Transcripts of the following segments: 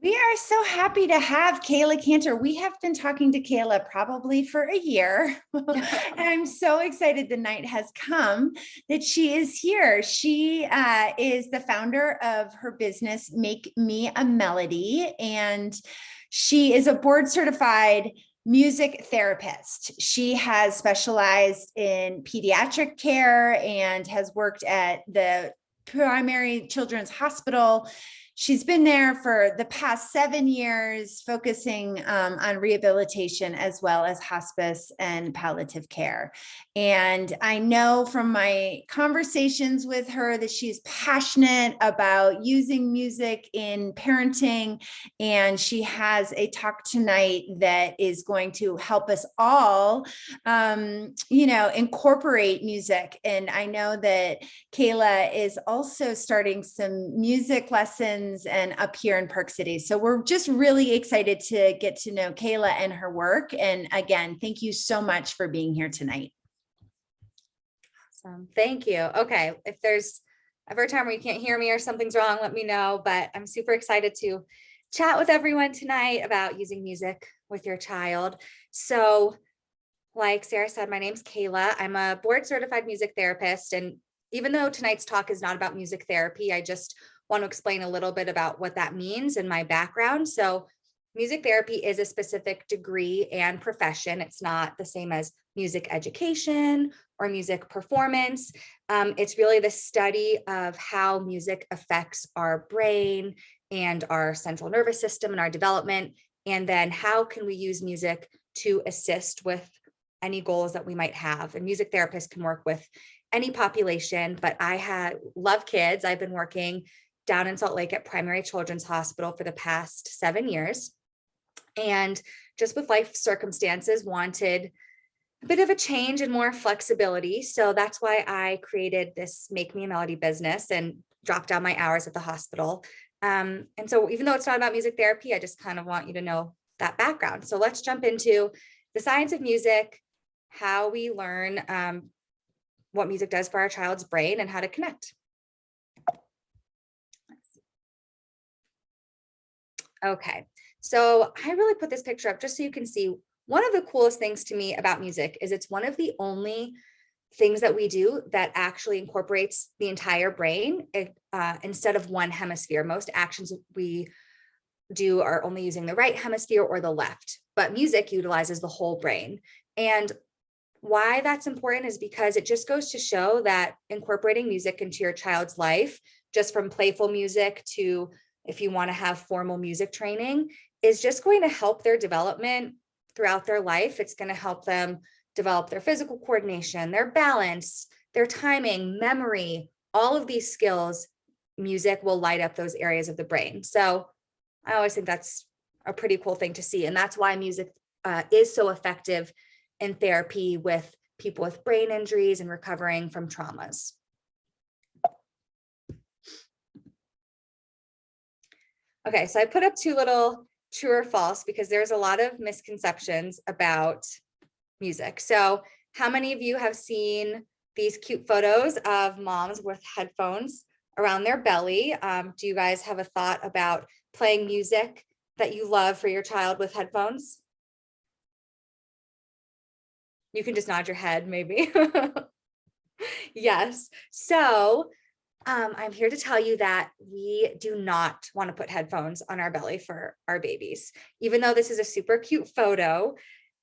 We are so happy to have Kayla Kantor. We have been talking to Kayla probably for a year. And I'm so excited the night has come that she is here. She is the founder of her business, Make Me a Melody, and she is a board certified music therapist. She has specialized in pediatric care and has worked at the primary children's hospital. She's been there for the past 7 years, focusing on rehabilitation as well as hospice and palliative care. And I know from my conversations with her that she's passionate about using music in parenting. And she has a talk tonight that is going to help us all, incorporate music. And I know that Kayla is also starting some music lessons and up here in Park City. So we're just really excited to get to know Kayla and her work. And again, thank you so much for being here tonight. Awesome. Thank you. Okay. If there's ever a time where you can't hear me or something's wrong, let me know, but I'm super excited to chat with everyone tonight about using music with your child. So like Sarah said, my name's Kayla. I'm a board certified music therapist. And even though tonight's talk is not about music therapy, I just want to explain a little bit about what that means and my background. So music therapy is a specific degree and profession. It's not the same as music education or music performance. It's really the study of how music affects our brain and our central nervous system and our development. And then how can we use music to assist with any goals that we might have. And music therapists can work with any population, but love kids. I've been working down in Salt Lake at Primary Children's Hospital for the past 7 years. And just with life circumstances, wanted a bit of a change and more flexibility. So that's why I created this Make Me a Melody business and dropped down my hours at the hospital. And so even though it's not about music therapy, I just kind of want you to know that background. So let's jump into the science of music, how we learn what music does for our child's brain and how to connect. Okay, so I really put this picture up just so you can see one of the coolest things to me about music is it's one of the only things that we do that actually incorporates the entire brain instead of one hemisphere. Most actions we do are only using the right hemisphere or the left, but music utilizes the whole brain. And why that's important is because it just goes to show that incorporating music into your child's life, just from playful music to if you want to have formal music training, is just going to help their development throughout their life. It's going to help them develop their physical coordination, their balance, their timing, memory, all of these skills. Music will light up those areas of the brain. So I always think that's a pretty cool thing to see. And that's why music is so effective in therapy with people with brain injuries and recovering from traumas. Okay, so I put up 2 little true or false because there's a lot of misconceptions about music. So how many of you have seen these cute photos of moms with headphones around their belly? Do you guys have a thought about playing music that you love for your child with headphones? You can just nod your head, maybe. Yes. So I'm here to tell you that we do not want to put headphones on our belly for our babies. Even though this is a super cute photo,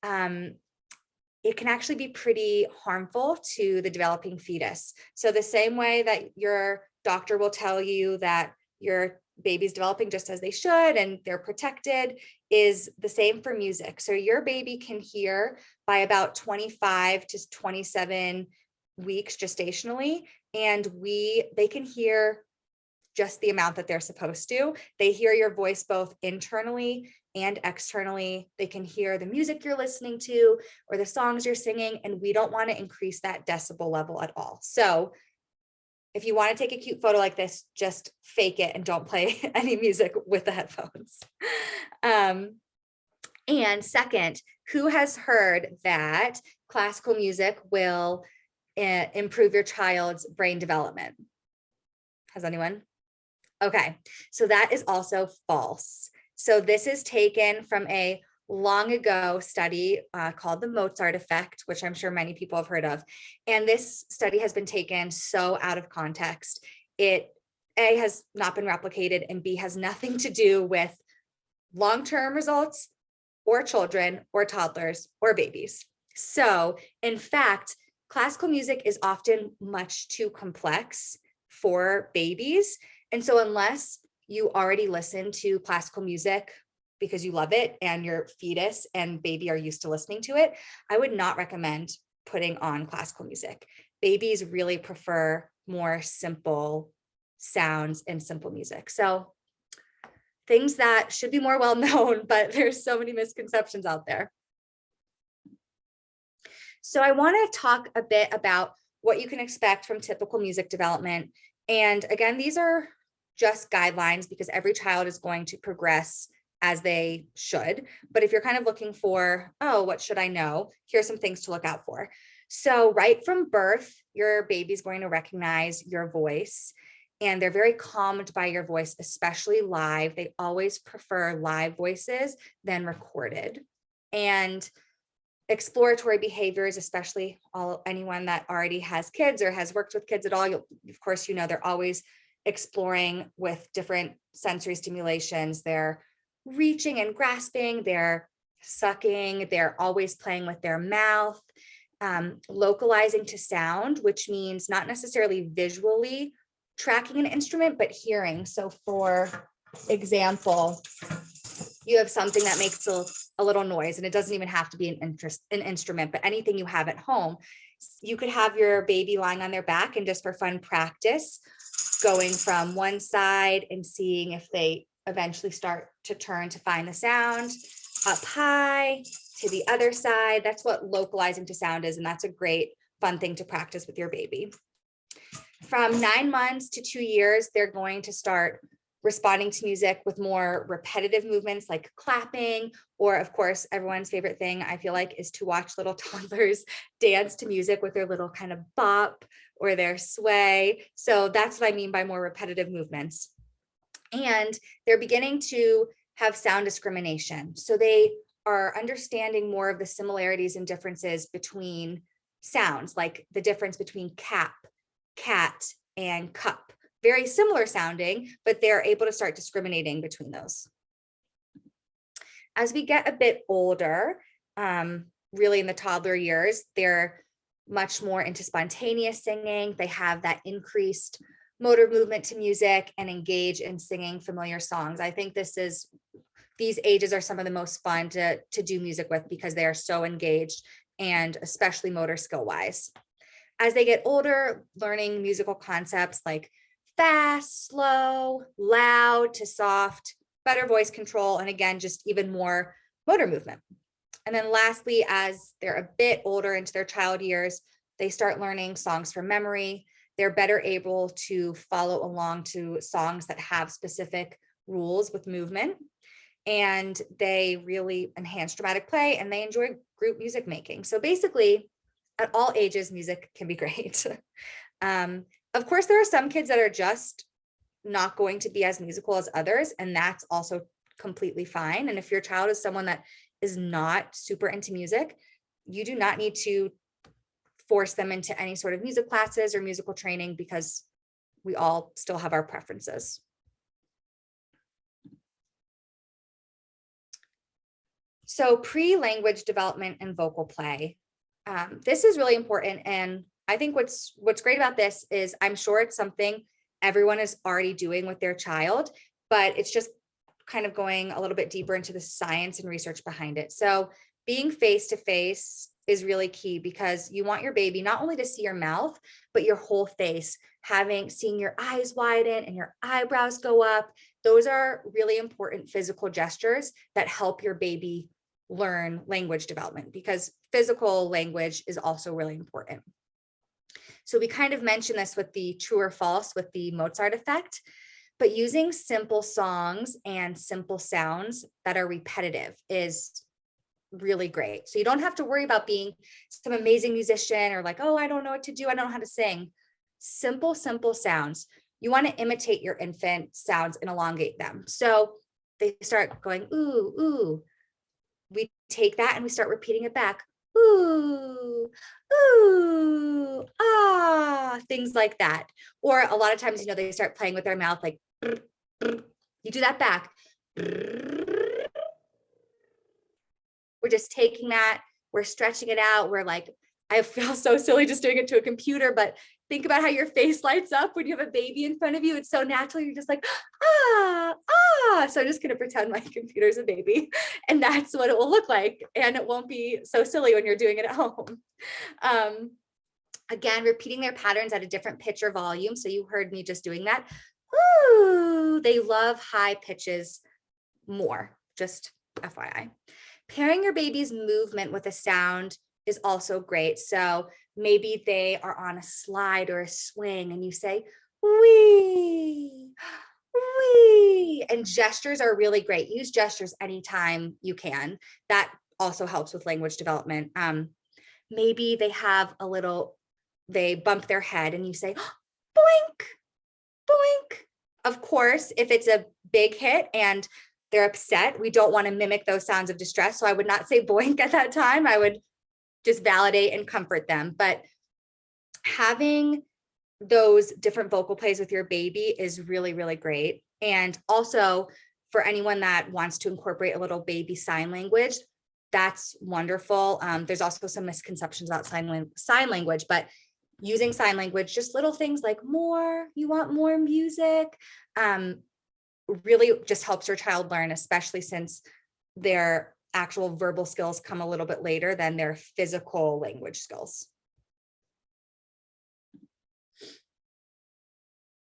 it can actually be pretty harmful to the developing fetus. So the same way that your doctor will tell you that your baby's developing just as they should and they're protected is the same for music. So your baby can hear by about 25 to 27 weeks gestationally, and they can hear just the amount that they're supposed to. They hear your voice both internally and externally. They can hear the music you're listening to or the songs you're singing, and we don't want to increase that decibel level at all. So if you want to take a cute photo like this, just fake it and don't play any music with the headphones. And second, who has heard that classical music will improve your child's brain development? Has anyone? Okay, so that is also false. So this is taken from a long ago study called the Mozart effect, which I'm sure many people have heard of. And this study has been taken so out of context. It A, has not been replicated, and B, has nothing to do with long-term results or children or toddlers or babies. So in fact, classical music is often much too complex for babies. And so unless you already listen to classical music because you love it and your fetus and baby are used to listening to it, I would not recommend putting on classical music. Babies really prefer more simple sounds and simple music. So things that should be more well known, but there's so many misconceptions out there. So I want to talk a bit about what you can expect from typical music development. And again, these are just guidelines because every child is going to progress as they should. But if you're kind of looking for, oh, what should I know? Here's some things to look out for. So right from birth, your baby's going to recognize your voice, and they're very calmed by your voice, especially live. They always prefer live voices than recorded. And exploratory behaviors, especially anyone that already has kids or has worked with kids at all, of course, they're always exploring with different sensory stimulations. They're reaching and grasping, they're sucking, they're always playing with their mouth, localizing to sound, which means not necessarily visually tracking an instrument, but hearing. So for example, you have something that makes a little noise, and it doesn't even have to be an instrument, but anything you have at home. You could have your baby lying on their back and just for fun practice going from one side and seeing if they eventually start to turn to find the sound, up high to the other side. That's what localizing to sound is, and that's a great fun thing to practice with your baby. From 9 months to 2 years, they're going to start responding to music with more repetitive movements like clapping, or of course, everyone's favorite thing I feel like is to watch little toddlers dance to music with their little kind of bop or their sway. So that's what I mean by more repetitive movements. And they're beginning to have sound discrimination. So they are understanding more of the similarities and differences between sounds, like the difference between cap, cat, and cup. Very similar sounding, but they're able to start discriminating between those. As we get a bit older, really in the toddler years, they're much more into spontaneous singing. They have that increased motor movement to music and engage in singing familiar songs. I think these ages are some of the most fun to do music with because they are so engaged, and especially motor skill wise. As they get older, learning musical concepts like fast, slow, loud to soft, better voice control, and again, just even more motor movement. And then lastly, as they're a bit older into their child years, they start learning songs from memory. They're better able to follow along to songs that have specific rules with movement. And they really enhance dramatic play, and they enjoy group music making. So basically, at all ages, music can be great. Of course, there are some kids that are just not going to be as musical as others, and that's also completely fine. And if your child is someone that is not super into music, you do not need to force them into any sort of music classes or musical training because we all still have our preferences. So pre-language development and vocal play. This is really important. And I think what's great about this is I'm sure it's something everyone is already doing with their child, but it's just kind of going a little bit deeper into the science and research behind it. So being face-to-face is really key because you want your baby not only to see your mouth, but your whole face, seeing your eyes widen and your eyebrows go up. Those are really important physical gestures that help your baby learn language development because physical language is also really important. So we kind of mentioned this with the true or false with the Mozart effect, but using simple songs and simple sounds that are repetitive is really great. So you don't have to worry about being some amazing musician or like, oh, I don't know what to do. I don't know how to sing. Simple sounds. You want to imitate your infant sounds and elongate them. So they start going, ooh, ooh. We take that and we start repeating it back. Ooh, ooh, ah, things like that. Or a lot of times, they start playing with their mouth like, brr, brr. You do that back. Brr. We're just taking that, we're stretching it out. We're like, I feel so silly just doing it to a computer, but think about how your face lights up when you have a baby in front of you. It's so natural. You're just like, ah, ah. So I'm just going to pretend my computer's a baby, and that's what it will look like. And it won't be so silly when you're doing it at home. Again, repeating their patterns at a different pitch or volume. So you heard me just doing that. Ooh, they love high pitches more, just FYI. Pairing your baby's movement with a sound is also great. So maybe they are on a slide or a swing and you say, wee, wee. And gestures are really great. Use gestures anytime you can. That also helps with language development. Maybe they bump their head and you say, boink, boink. Of course, if it's a big hit and they're upset, we don't want to mimic those sounds of distress. So I would not say boink at that time. I would just validate and comfort them. But having those different vocal plays with your baby is really, really great. And also for anyone that wants to incorporate a little baby sign language, that's wonderful. There's also some misconceptions about sign language, but using sign language, just little things like more, you want more music, really just helps your child learn, especially since their actual verbal skills come a little bit later than their physical language skills.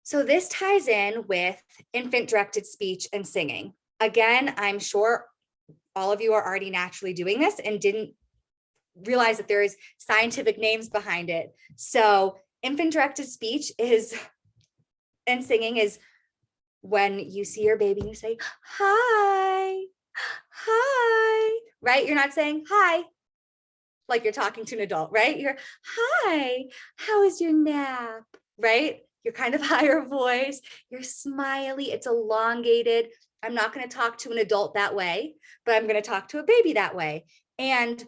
So this ties in with infant-directed speech and singing. Again, I'm sure all of you are already naturally doing this and didn't realize that there is scientific names behind it. So infant-directed speech and singing is when you see your baby and you say, hi, hi, right? You're not saying hi like you're talking to an adult, right? You're, hi, how is your nap, right? You're kind of higher voice, you're smiley, it's elongated. I'm not going to talk to an adult that way, but I'm going to talk to a baby that way. And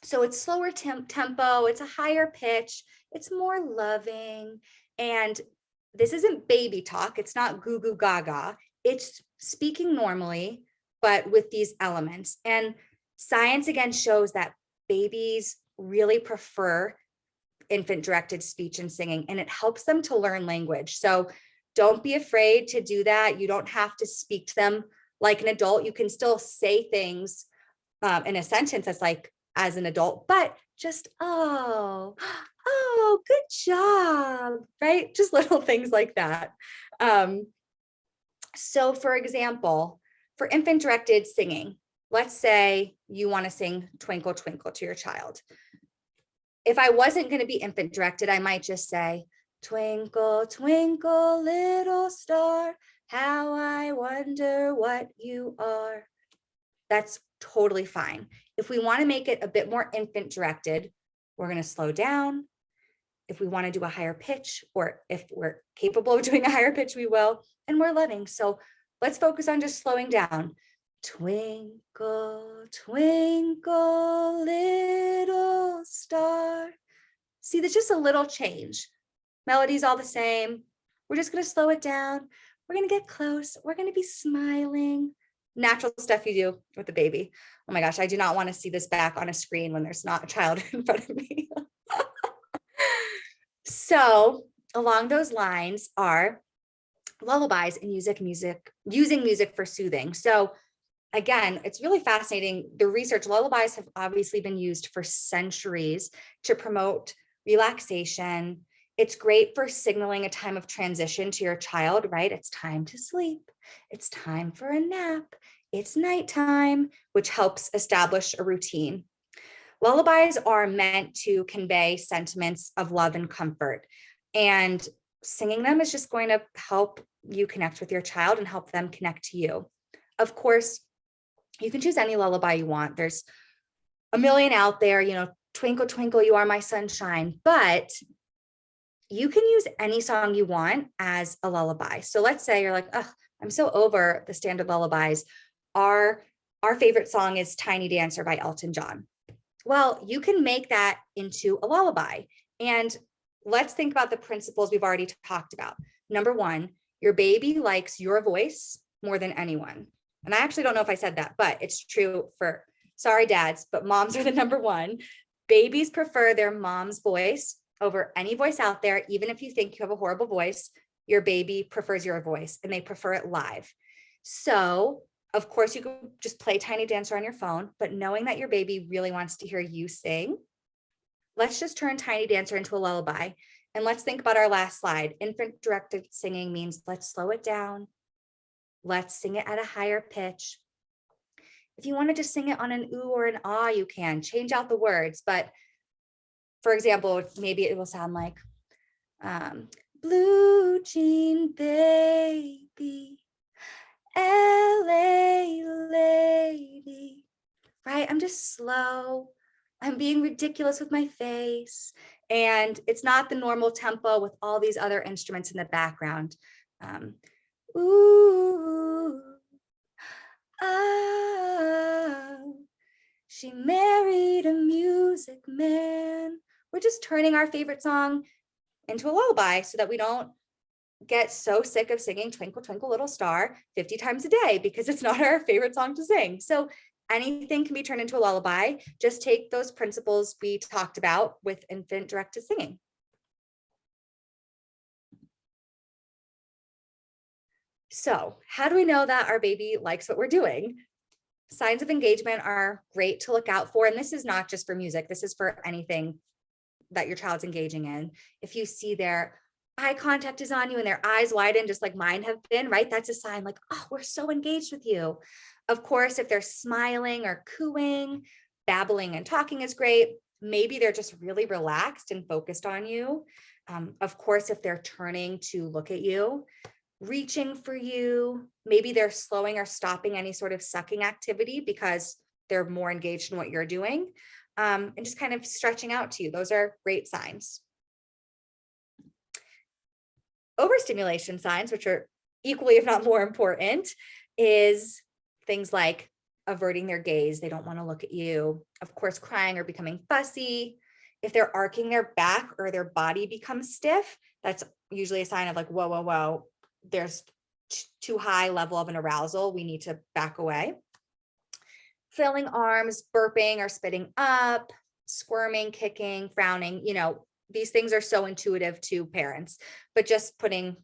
so it's slower tempo, it's a higher pitch, it's more loving. And this isn't baby talk, it's not goo goo gaga, it's speaking normally, but with these elements. And science again shows that babies really prefer infant-directed speech and singing, and it helps them to learn language. So don't be afraid to do that. You don't have to speak to them like an adult. You can still say things in a sentence that's like as an adult, but just, oh, good job, right? Just little things like that. So for example, for infant-directed singing, let's say you want to sing Twinkle, Twinkle to your child. If I wasn't going to be infant-directed, I might just say, twinkle, twinkle, little star, how I wonder what you are. That's totally fine. If we want to make it a bit more infant-directed, we're going to slow down. If we want to do a higher pitch, or if we're capable of doing a higher pitch, we will, and we're loving. So let's focus on just slowing down. Twinkle, twinkle, little star. See, there's just a little change. Melody's all the same. We're just going to slow it down. We're going to get close. We're going to be smiling. Natural stuff you do with the baby. Oh my gosh, I do not want to see this back on a screen when there's not a child in front of me. So along those lines are lullabies and using music for soothing. So again, it's really fascinating. The research, lullabies have obviously been used for centuries to promote relaxation. It's great for signaling a time of transition to your child, right? It's time to sleep. It's time for a nap. It's nighttime, which helps establish a routine. Lullabies are meant to convey sentiments of love and comfort, and singing them is just going to help you connect with your child and help them connect to you. Of course, you can choose any lullaby you want. There's a million out there, Twinkle, Twinkle, You Are My Sunshine, but you can use any song you want as a lullaby. So let's say you're like, oh, I'm so over the standard lullabies. Our favorite song is Tiny Dancer by Elton John. Well, you can make that into a lullaby. And let's think about the principles we've already talked about. Number one, your baby likes your voice more than anyone. And I actually don't know if I said that, but it's true for, sorry, dads, but moms are the number one. Babies prefer their mom's voice over any voice out there. Even if you think you have a horrible voice, your baby prefers your voice and they prefer it live. So of course, you can just play Tiny Dancer on your phone, but knowing that your baby really wants to hear you sing, let's just turn Tiny Dancer into a lullaby. And let's think about our last slide. Infant directed singing means let's slow it down. Let's sing it at a higher pitch. If you want to just sing it on an ooh or an ah, you can change out the words. But for example, maybe it will sound like blue jean baby, LA lady, right? I'm just slow. I'm being ridiculous with my face. And it's not the normal tempo with all these other instruments in the background. Ooh, ah, she married a music man. We're just turning our favorite song into a lullaby so that we don't get so sick of singing Twinkle, Twinkle, Little Star 50 times a day because it's not our favorite song to sing. So anything can be turned into a lullaby. Just take those principles we talked about with infant directed singing. So how do we know that our baby likes what we're doing? Signs of engagement are great to look out for. And this is not just for music. This is for anything that your child's engaging in. If you see their eye contact is on you and their eyes widen, just like mine have been, right? That's a sign like, oh, we're so engaged with you. Of course, if they're smiling or cooing, babbling and talking is great. Maybe they're just really relaxed and focused on you. Of course, if they're turning to look at you, reaching for you, maybe they're slowing or stopping any sort of sucking activity because they're more engaged in what you're doing, and just kind of stretching out to you. Those are great signs. Overstimulation signs, which are equally, if not more important, is things like averting their gaze. They don't want to look at you. Of course, crying or becoming fussy. If they're arcing their back or their body becomes stiff, that's usually a sign of like, whoa, whoa, whoa, there's too high level of an arousal. We need to back away. Flailing arms, burping or spitting up, squirming, kicking, frowning, these things are so intuitive to parents, but just putting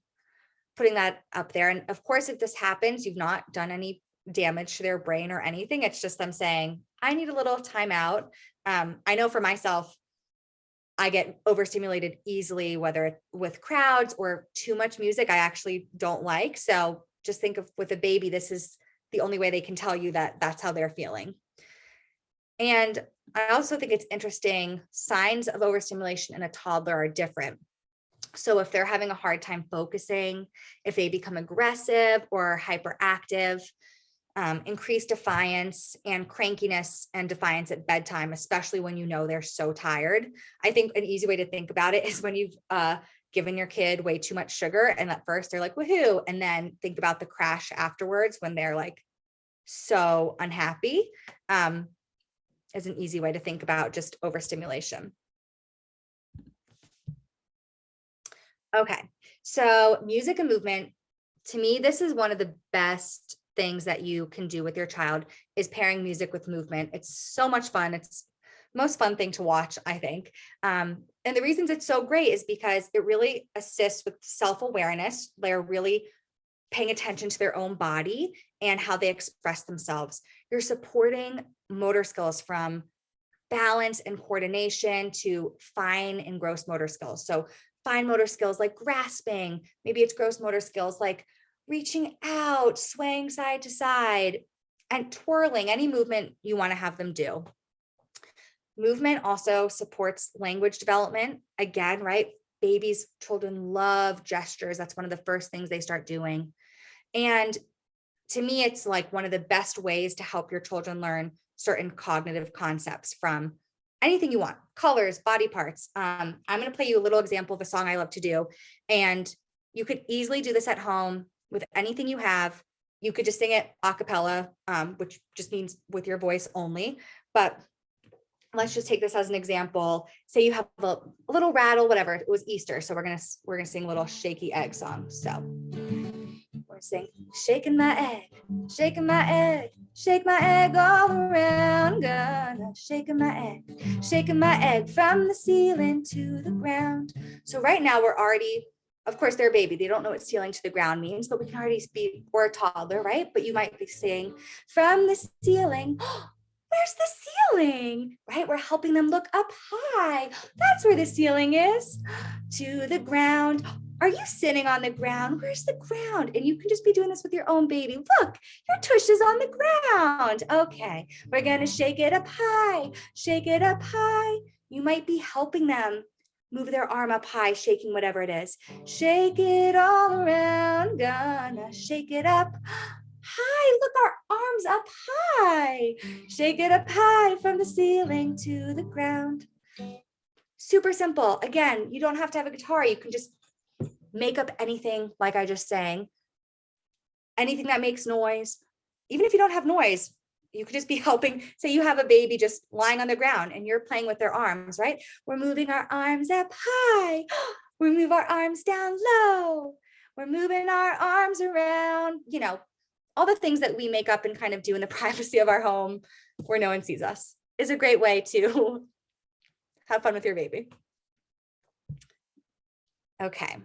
that up there. And of course, if this happens, you've not done any damage to their brain or anything. It's just them saying, I need a little time out. I know for myself, I get overstimulated easily, whether with crowds or too much music, I actually don't like. So just think of with a baby, this is the only way they can tell you that that's how they're feeling. And I also think it's interesting, signs of overstimulation in a toddler are different. So if they're having a hard time focusing, if they become aggressive or hyperactive, increased defiance and crankiness and defiance at bedtime, especially when they're so tired. I think an easy way to think about it is when you've given your kid way too much sugar and at first they're like, woohoo, and then think about the crash afterwards when they're like so unhappy. Is an easy way to think about just overstimulation. Okay, so music and movement, to me, this is one of the best things that you can do with your child is pairing music with movement. It's so much fun. It's the most fun thing to watch, I think. And the reasons it's so great is because it really assists with self-awareness. They're really paying attention to their own body and how they express themselves. You're supporting motor skills from balance and coordination to fine and gross motor skills. So fine motor skills like grasping, maybe it's gross motor skills like reaching out, swaying side to side, and twirling, any movement you want to have them do. Movement also supports language development. Again, right? Children love gestures. That's one of the first things they start doing. And to me, it's like one of the best ways to help your children learn certain cognitive concepts from anything you want, colors, body parts. I'm going to play you a little example of a song I love to do. And you could easily do this at home. with anything you have. You could just sing it a cappella, which just means with your voice only. But let's just take this as an example. Say you have a little rattle, whatever. It was Easter, so we're gonna sing a little shaky egg song. So we're sing shaking my egg, shaking my egg, shake my egg all around. Gonna shaking my egg from the ceiling to the ground. So right now we're already, of course, they're a baby. They don't know what ceiling to the ground means, but we can already be, or a toddler, right? But you might be saying from the ceiling. Where's the ceiling, right? We're helping them look up high. That's where the ceiling is. To the ground. Are you sitting on the ground? Where's the ground? And you can just be doing this with your own baby. Look, your tush is on the ground. Okay, we're gonna shake it up high, shake it up high. You might be helping them move their arm up high, shaking whatever it is. Shake it all around, gonna shake it up high. Look, our arms up high. Shake it up high from the ceiling to the ground. Super simple. Again, you don't have to have a guitar. You can just make up anything like I just sang. Anything that makes noise. Even if you don't have noise, you could just be helping. Say you have a baby just lying on the ground and you're playing with their arms, right? We're moving our arms up high. We move our arms down low. We're moving our arms around, you know, all the things that we make up and kind of do in the privacy of our home where no one sees us is a great way to have fun with your baby. Okay.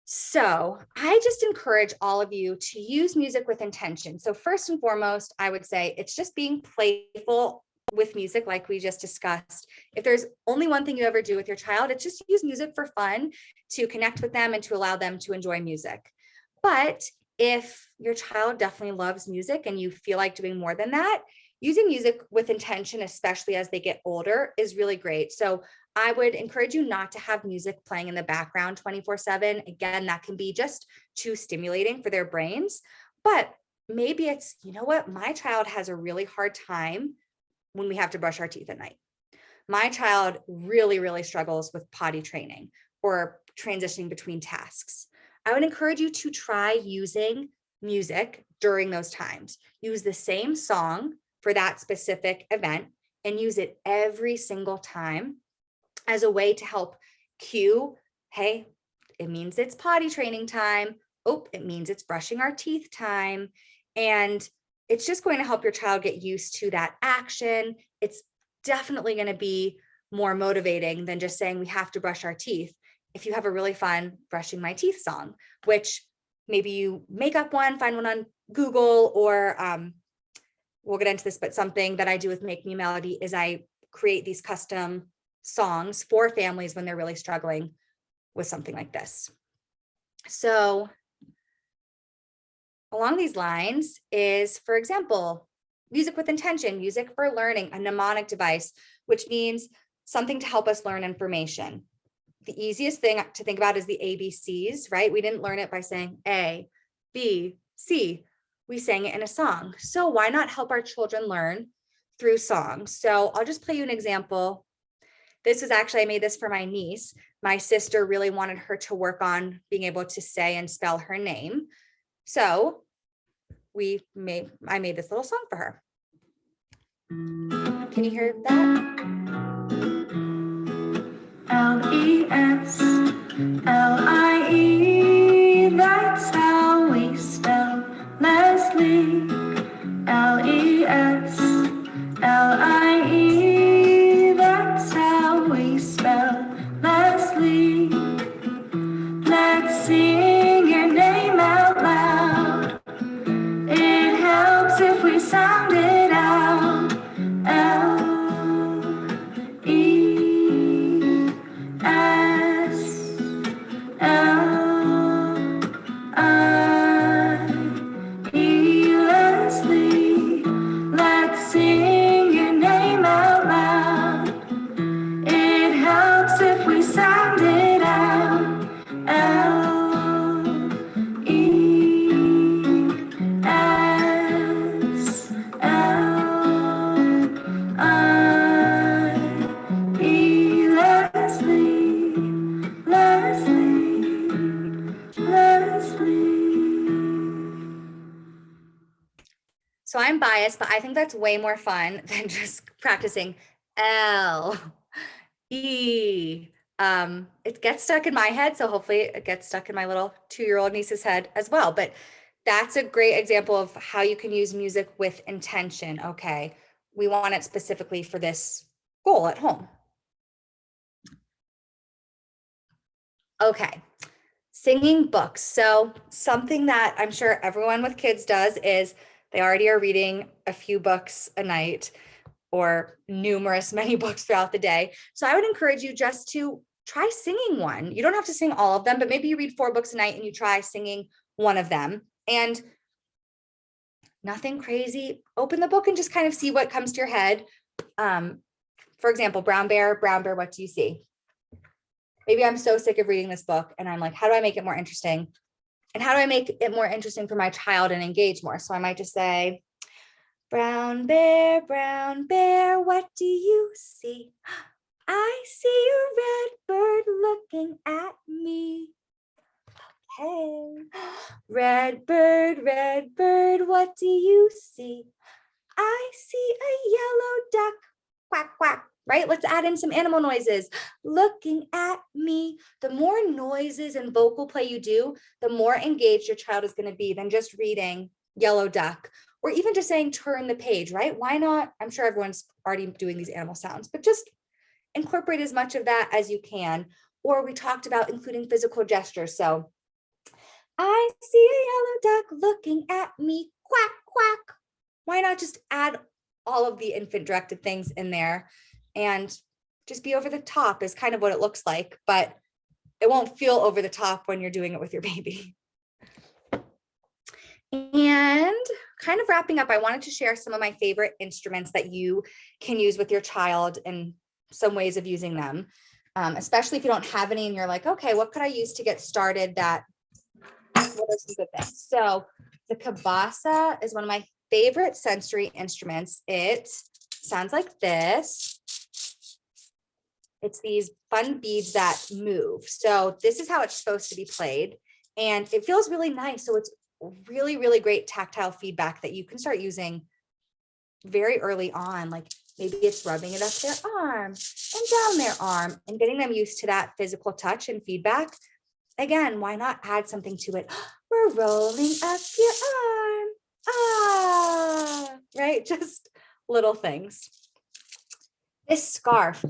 So I just encourage all of you to use music with intention. So first and foremost, I would say it's just being playful with music like we just discussed. If there's only one thing you ever do with your child, it's just use music for fun, to connect with them and to allow them to enjoy music. But if your child definitely loves music and you feel like doing more than that, using music with intention, especially as they get older, is really great. So I would encourage you not to have music playing in the background 24/7. Again, that can be just too stimulating for their brains. But maybe it's, you know what, my child has a really hard time when we have to brush our teeth at night. My child really, really struggles with potty training or transitioning between tasks. I would encourage you to try using music during those times. Use the same song for that specific event and use it every single time as a way to help cue, hey, it means it's potty training time. Oh, it means it's brushing our teeth time. And it's just going to help your child get used to that action. It's definitely going to be more motivating than just saying we have to brush our teeth. If you have a really fun brushing my teeth song, which maybe you make up one, find one on Google, or we'll get into this, but something that I do with Make Me Melody is I create these custom songs for families when they're really struggling with something like this. So along these lines is, for example, music with intention, music for learning, a mnemonic device, which means something to help us learn information. The easiest thing to think about is the ABCs, right? We didn't learn it by saying A, B, C. We sang it in a song. So why not help our children learn through songs? So I'll just play you an example. This was actually, I made this for my niece. My sister really wanted her to work on being able to say and spell her name. So I made this little song for her. Can you hear that? Leslie, that's how we spell Leslie. Leslie, that's how we spell Leslie. Let's sing your name out loud. It helps if we sound it out. L-E-S-L So I'm biased, but I think that's way more fun than just practicing L, E. It gets stuck in my head, so hopefully it gets stuck in my little 2-year-old niece's head as well. But that's a great example of how you can use music with intention. Okay, we want it specifically for this goal at home. Okay, singing books. So something that I'm sure everyone with kids does is they already are reading a few books a night or many books throughout the day. So I would encourage you just to try singing one. You don't have to sing all of them, but maybe you read 4 books a night and you try singing one of them. And nothing crazy. Open the book and just kind of see what comes to your head. For example, brown bear, what do you see? Maybe I'm so sick of reading this book and I'm like, how do I make it more interesting? And how do I make it more interesting for my child and engage more? So I might just say, brown bear, what do you see? I see a red bird looking at me. Hey, red bird, what do you see? I see a yellow duck, quack, quack, right? Let's add in some animal noises. Looking at me. The more noises and vocal play you do, the more engaged your child is going to be than just reading yellow duck, or even just saying turn the page, right? Why not? I'm sure everyone's already doing these animal sounds, but just incorporate as much of that as you can. Or we talked about including physical gestures. So I see a yellow duck looking at me, quack, quack. Why not just add all of the infant directed things in there and just be over the top is kind of what it looks like, but it won't feel over the top when you're doing it with your baby. And kind of wrapping up, I wanted to share some of my favorite instruments that you can use with your child and some ways of using them, especially if you don't have any and you're like, okay, what could I use to get started that what are some good things? So the kabasa is one of my favorite sensory instruments. It sounds like this. It's these fun beads that move. So this is how it's supposed to be played. And it feels really nice. So it's really, really great tactile feedback that you can start using very early on. Like maybe it's rubbing it up their arm and down their arm and getting them used to that physical touch and feedback. Again, why not add something to it? We're rolling up your arm. Ah, right? Just little things. This scarf.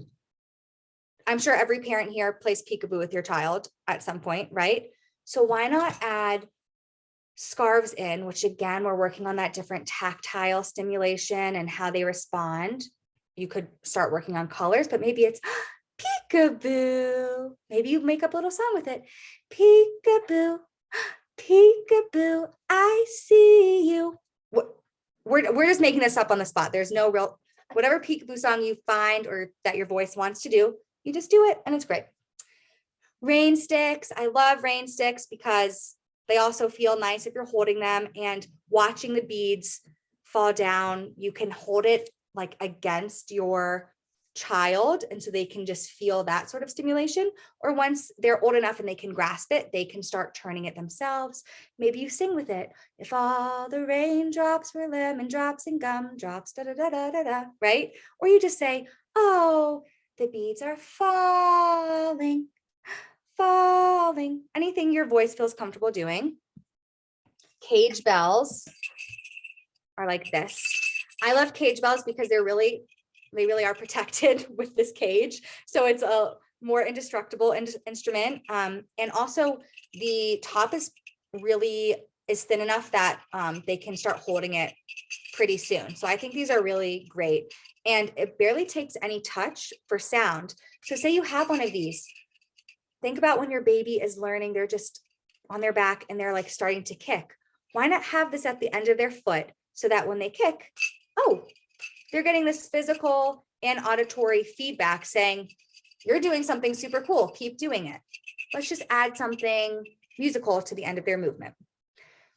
I'm sure every parent here plays peekaboo with your child at some point, right? So why not add scarves in, which again, we're working on that different tactile stimulation and how they respond. You could start working on colors, but maybe it's peekaboo. Maybe you make up a little song with it. Peekaboo, peekaboo, I see you. We're just making this up on the spot. There's no real, whatever peekaboo song you find or that your voice wants to do, you just do it and it's great. Rain sticks. I love rain sticks because they also feel nice if you're holding them and watching the beads fall down. You can hold it like against your child. And so they can just feel that sort of stimulation. Or once they're old enough and they can grasp it, they can start turning it themselves. Maybe you sing with it. If all the raindrops were lemon drops and gumdrops, da da da da da da, right? Or you just say, oh, the beads are falling, falling. Anything your voice feels comfortable doing. Cage bells are like this. I love cage bells because they really are protected with this cage. So it's a more indestructible instrument. And also the top is thin enough that they can start holding it pretty soon. So I think these are really great. And it barely takes any touch for sound. So say you have one of these. Think about when your baby is learning, they're just on their back and they're like starting to kick. Why not have this at the end of their foot so that when they kick, oh, they're getting this physical and auditory feedback saying, you're doing something super cool, keep doing it. Let's just add something musical to the end of their movement.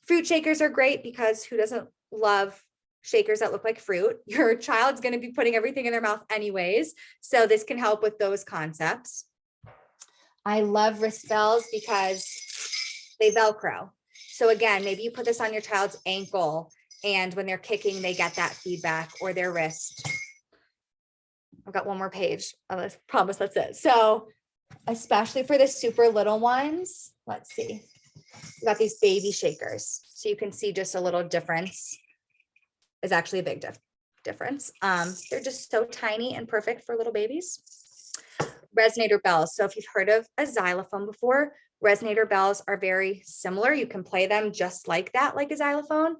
Fruit shakers are great because who doesn't love shakers that look like fruit? Your child's going to be putting everything in their mouth anyways. So this can help with those concepts. I love wrist bells because they Velcro. So again, maybe you put this on your child's ankle, and when they're kicking, they get that feedback, or their wrist. I've got one more page. I promise that's it. So especially for the super little ones, let's see. We got these baby shakers. So you can see just a little difference is actually a big difference. They're just so tiny and perfect for little babies. Resonator bells. So if you've heard of a xylophone before, resonator bells are very similar. You can play them just like that, like a xylophone.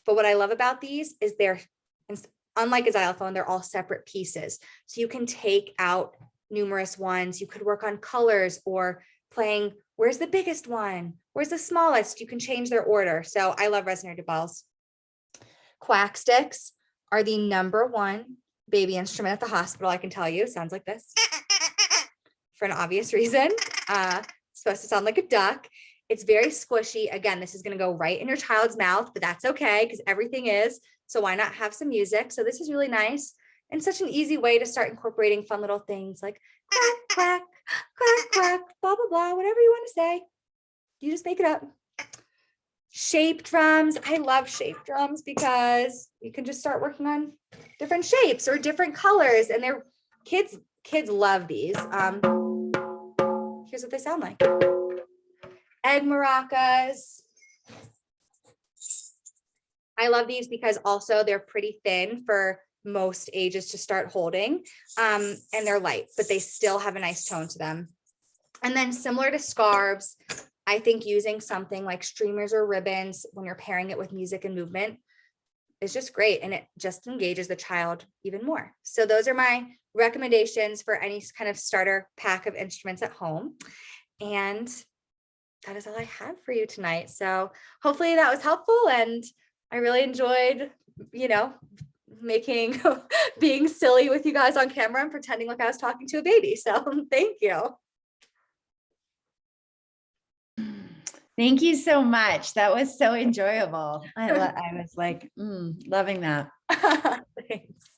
But what I love about these is they're, unlike a xylophone, they're all separate pieces. So you can take out numerous ones. You could work on colors or playing, where's the biggest one? Where's the smallest? You can change their order. So I love resonator bells. Quack sticks are the #1 baby instrument at the hospital. I can tell you, sounds like this for an obvious reason. It's supposed to sound like a duck. It's very squishy. Again, this is going to go right in your child's mouth, but that's okay because everything is. So why not have some music? So this is really nice and such an easy way to start incorporating fun little things like quack, quack, quack, quack, blah, blah, blah, whatever you want to say. You just make it up. Shape drums. I love shape drums because you can just start working on different shapes or different colors, and they're kids love these. Here's what they sound like. Egg maracas. I love these because also they're pretty thin for most ages to start holding, and they're light, but they still have a nice tone to them. And then similar to scarves, I think using something like streamers or ribbons when you're pairing it with music and movement is just great, and it just engages the child even more. So those are my recommendations for any kind of starter pack of instruments at home. And that is all I have for you tonight. So hopefully that was helpful, and I really enjoyed, being silly with you guys on camera and pretending like I was talking to a baby. So thank you. Thank you so much. That was so enjoyable. I was like, loving that. Thanks.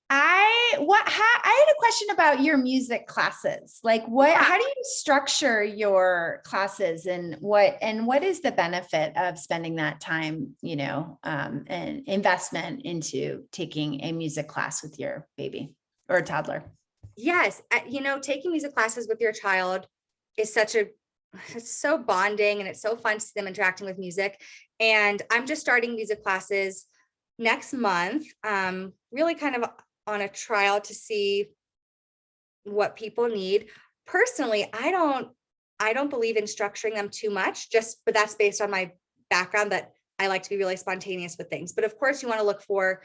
I had a question about your music classes. Like how do you structure your classes, and what is the benefit of spending that time, and investment into taking a music class with your baby or toddler? Yes. Taking music classes with your child is it's so bonding, and it's so fun to see them interacting with music. And I'm just starting music classes next month, really kind of on a trial to see what people need. Personally, I don't believe in structuring them too much, but that's based on my background that I like to be really spontaneous with things. But of course you want to look for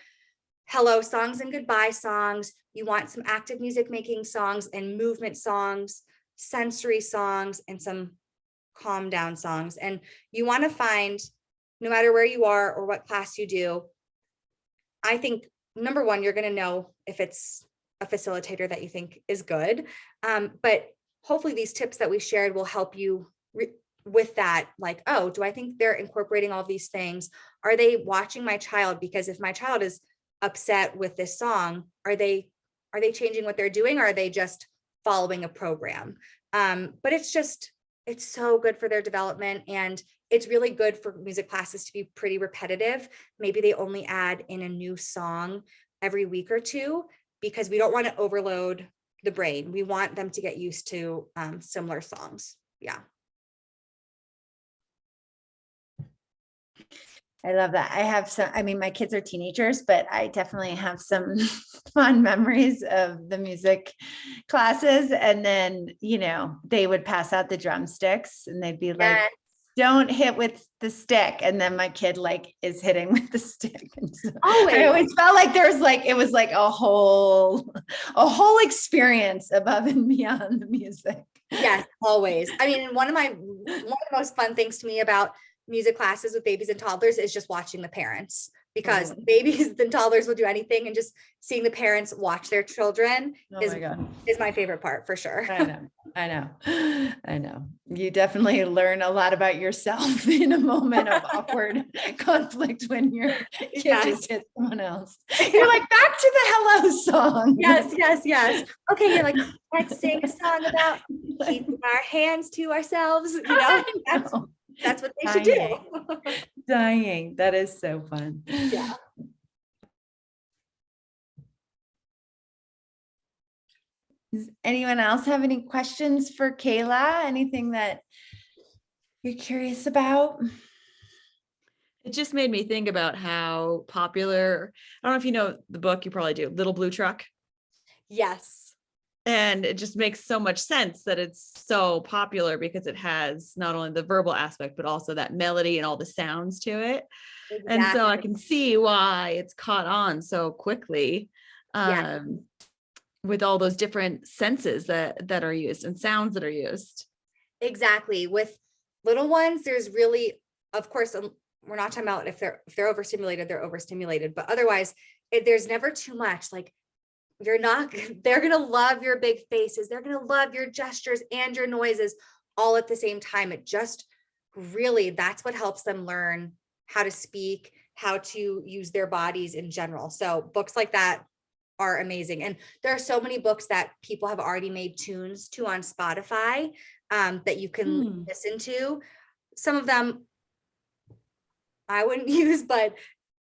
hello songs and goodbye songs. You want some active music making songs and movement songs, sensory songs, and some calm down songs. And you want to find, no matter where you are or what class you do, I think #1, you're going to know if it's a facilitator that you think is good. But hopefully these tips that we shared will help you with that. Like, oh, do I think they're incorporating all these things? Are they watching my child? Because if my child is upset with this song, are they changing what they're doing? Or are they just following a program? But it's so good for their development, and it's really good for music classes to be pretty repetitive. Maybe they only add in a new song every week or two, because we don't want to overload the brain. We want them to get used to similar songs. Yeah. I love that. My kids are teenagers, but I definitely have some fun memories of the music classes. And then, they would pass out the drumsticks and they'd be like, Yes. don't hit with the stick. And then my kid is hitting with the stick. And so Always. I always felt like it was like a whole experience above and beyond the music. Yes, always. I mean, one of the most fun things to me about music classes with babies and toddlers is just watching the parents, because babies and toddlers will do anything, and just seeing the parents watch their children is my favorite part, for sure. I know. You definitely learn a lot about yourself in a moment of awkward conflict when your kid just hits someone else. You're like, back to the hello song. Yes. Okay, you're like, let's sing a song about keeping our hands to ourselves. That's what they should do. Dying. That is so fun. Yeah. Does anyone else have any questions for Kayla? Anything that you're curious about? It just made me think about how popular, I don't know if you know the book, you probably do, Little Blue Truck. Yes. And it just makes so much sense that it's so popular because it has not only the verbal aspect, but also that melody and all the sounds to it. Exactly. And so I can see why it's caught on so quickly. Yeah. With all those different senses that are used and sounds that are used. Exactly. With little ones, there's really, of course, we're not talking about if they're overstimulated, they're overstimulated, but otherwise there's never too much. Like they're going to love your big faces. They're going to love your gestures and your noises all at the same time. It just really, that's what helps them learn how to speak, how to use their bodies in general. So books like that are amazing. And there are so many books that people have already made tunes to on Spotify that you can listen to. Some of them I wouldn't use, but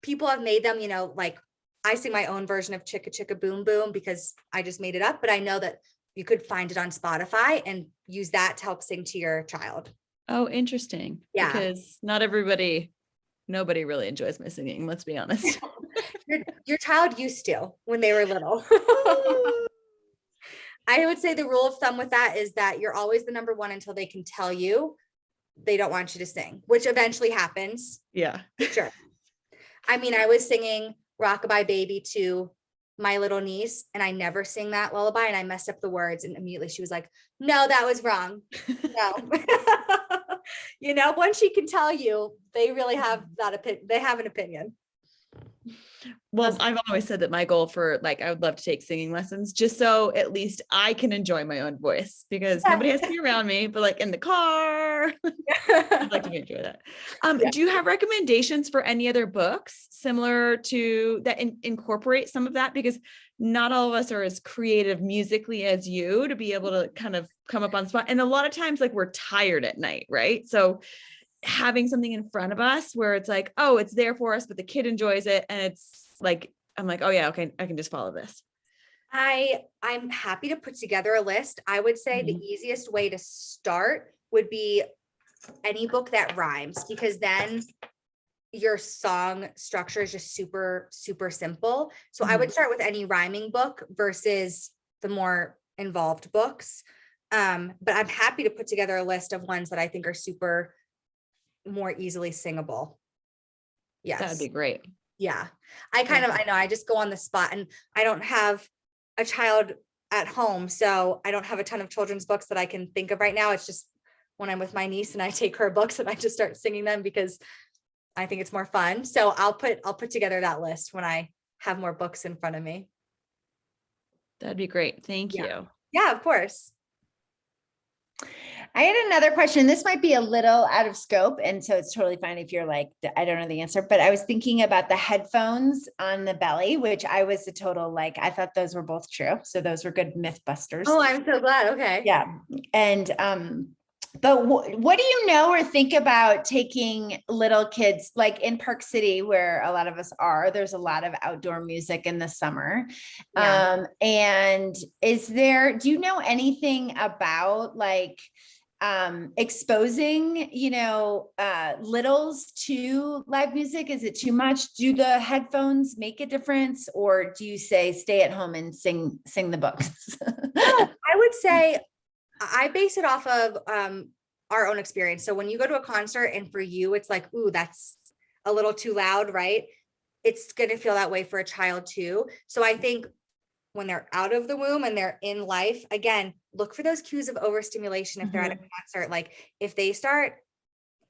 people have made them, like I sing my own version of Chicka Chicka Boom Boom because I just made it up, but I know that you could find it on Spotify and use that to help sing to your child. Oh, interesting. Yeah. Because nobody really enjoys my singing, let's be honest. Your child used to when they were little. I would say the rule of thumb with that is that you're always the number one until they can tell you they don't want you to sing, which eventually happens. Yeah. Sure. I mean, I was singing Rockabye Baby to my little niece and I never sing that lullaby and I messed up the words and immediately she was like, no, that was wrong. No. Once she can tell you, they really have they have an opinion. Well, I've always said that my goal for I would love to take singing lessons just so at least I can enjoy my own voice because nobody has to be around me, but in the car, I'd like to enjoy that. Do you have recommendations for any other books similar to that incorporate some of that? Because not all of us are as creative musically as you to be able to kind of come up on the spot. And a lot of times we're tired at night, right? So having something in front of us where it's oh, it's there for us, but the kid enjoys it. And it's I'm oh yeah, okay, I can just follow this. I'm happy to put together a list. I would say the easiest way to start would be any book that rhymes, because then your song structure is just super, super simple. So I would start with any rhyming book versus the more involved books. But I'm happy to put together a list of ones that I think are super more easily singable. Yes. That'd be great. Yeah. I know I just go on the spot and I don't have a child at home. So I don't have a ton of children's books that I can think of right now. It's just when I'm with my niece and I take her books and I just start singing them because I think it's more fun. So I'll put together that list when I have more books in front of me. That'd be great. Thank you. Yeah, of course. I had another question. This might be a little out of scope, and so it's totally fine if you're I don't know the answer, but I was thinking about the headphones on the belly, which I was a total, I thought those were both true. So those were good myth busters. Oh, I'm so glad. Okay. Yeah. And, but what do you know or think about taking little kids, in Park City, where a lot of us are, there's a lot of outdoor music in the summer. Yeah. And do you know anything about exposing, littles to live music? Is it too much? Do the headphones make a difference, or do you say stay at home and sing the books? I would say I base it off of our own experience. So when you go to a concert and for you, it's ooh, that's a little too loud, right? It's going to feel that way for a child too. So I think when they're out of the womb and they're in life, again, look for those cues of overstimulation. If they're at a concert, if they start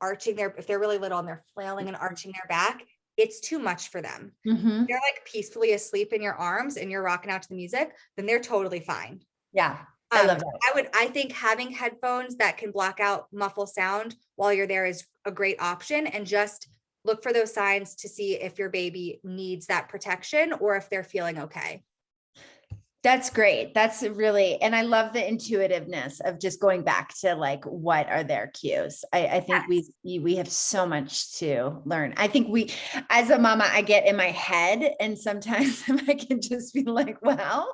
if they're really little and they're flailing and arching their back, it's too much for them. They're peacefully asleep in your arms and you're rocking out to the music, then they're totally fine. Yeah. I love that. I think having headphones that can block out muffle sound while you're there is a great option, and just look for those signs to see if your baby needs that protection or if they're feeling okay. That's great. That's really, and I love the intuitiveness of just going back to like, what are their cues? I think we have so much to learn. I think as a mama, I get in my head and sometimes I can just be like, well,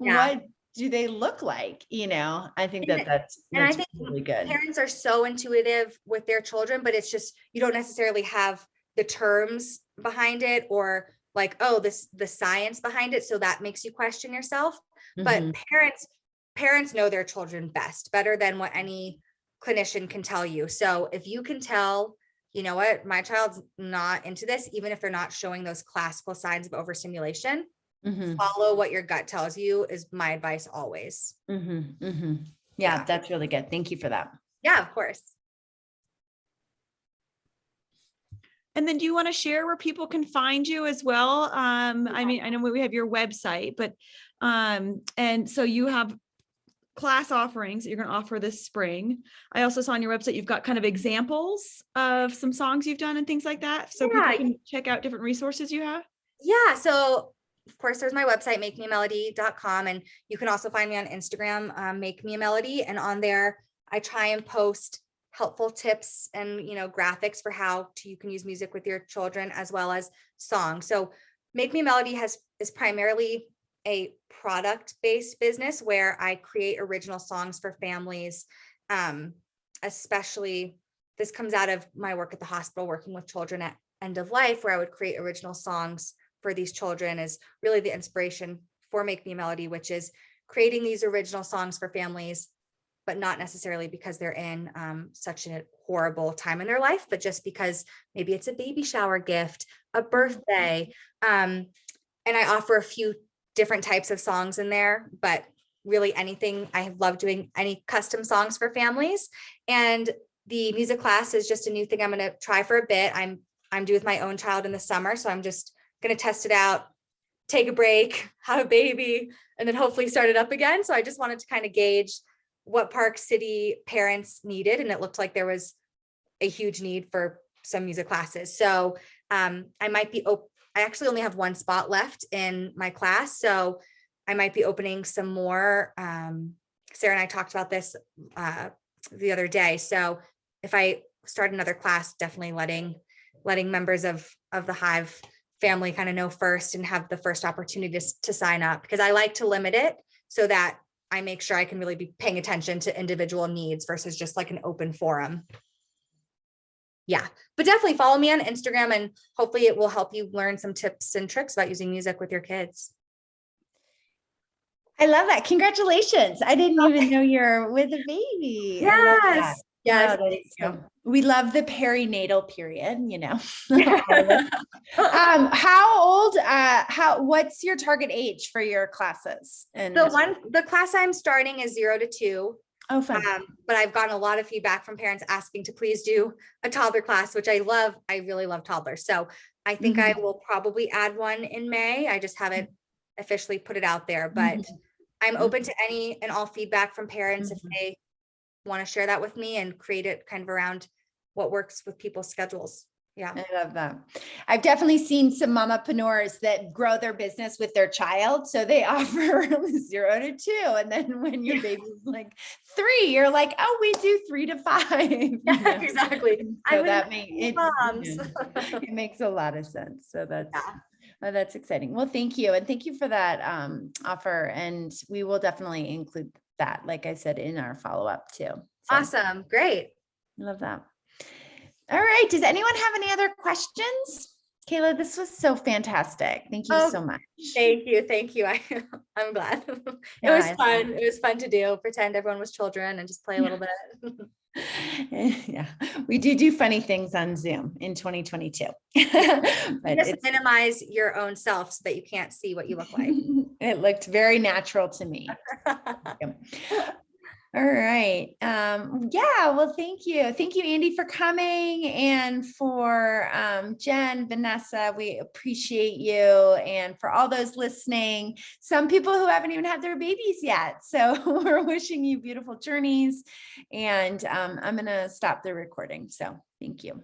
Yeah. what do they look like? I think And that's I think really good. parents are so intuitive with their children, but it's just, you don't necessarily have the terms behind it or like, oh, the science behind it. So that makes you question yourself. But Mhm. parents know their children best, better than what any clinician can tell you. So if you can tell, you know what, my child's not into this, even if they're not showing those classical signs of overstimulation, Mhm. follow what your gut tells you is my advice always. Mhm. Mhm. Yeah, that's really good. Thank you for that. Yeah, of course. And then do you want to share where people can find you as well? I mean, I know we have your website, but, and so you have class offerings that you're going to offer this spring. I also saw on your website, you've got kind of examples of some songs you've done and things like that. So people can check out different resources you have. Yeah. So of course there's my website, makemeamelody.com. And you can also find me on Instagram, Make Me a Melody. And on there, I try and post helpful tips and, graphics for how you can use music with your children as well as songs. So Make Me a Melody is primarily a product-based business where I create original songs for families. Especially this comes out of my work at the hospital, working with children at end of life, where I would create original songs for these children is really the inspiration for Make Me a Melody, which is creating these original songs for families, but not necessarily because they're in such a horrible time in their life, but just because maybe it's a baby shower gift, a birthday. And I offer a few different types of songs in there, but really anything. I love doing any custom songs for families. And the music class is just a new thing I'm going to try for a bit. I'm due with my own child in the summer, so I'm just going to test it out, take a break, have a baby, and then hopefully start it up again. So I just wanted to kind of gauge what Park City parents needed. And it looked like there was a huge need for some music classes. So I might be, I actually only have one spot left in my class. So I might be opening some more. Sarah and I talked about this the other day. So if I start another class, definitely letting members of the Hive family kind of know first and have the first opportunity to sign up, because I like to limit it so that I make sure I can really be paying attention to individual needs versus just like an open forum. Yeah, but definitely follow me on Instagram and hopefully it will help you learn some tips and tricks about using music with your kids. I love that. Congratulations. I didn't even know you're with a baby. I love that. Yes. Oh, we love the perinatal period, what's your target age for your classes? And the class I'm starting is 0 to 2. Oh, fun. But I've gotten a lot of feedback from parents asking to please do a toddler class, which I love. I really love toddlers. So I think I will probably add one in May. I just haven't officially put it out there, but I'm open to any and all feedback from parents if they want to share that with me and create it kind of around what works with people's schedules. Yeah. I love that. I've definitely seen some mamapreneurs that grow their business with their child. So they offer 0 to 2. And then when your baby's like 3, you're like, oh, we do 3 to 5. Yeah, exactly. So it makes a lot of sense. So that's exciting. Well, thank you. And thank you for that offer. And we will definitely include that, like I said, in our follow-up too. So, awesome. Great. I love that. All right. Does anyone have any other questions? Kayla, this was so fantastic. Thank you so much. Thank you. Thank you. I'm glad. It was fun. It was fun to do. Pretend everyone was children and just play a little bit. Yeah, we do funny things on Zoom in 2022. But just minimize your own self so that you can't see what you look like. It looked very natural to me. All right. Yeah, well, thank you. Thank you, Andy, for coming, and for Jen, Vanessa, we appreciate you. And for all those listening, some people who haven't even had their babies yet. So we're wishing you beautiful journeys, and I'm going to stop the recording. So thank you.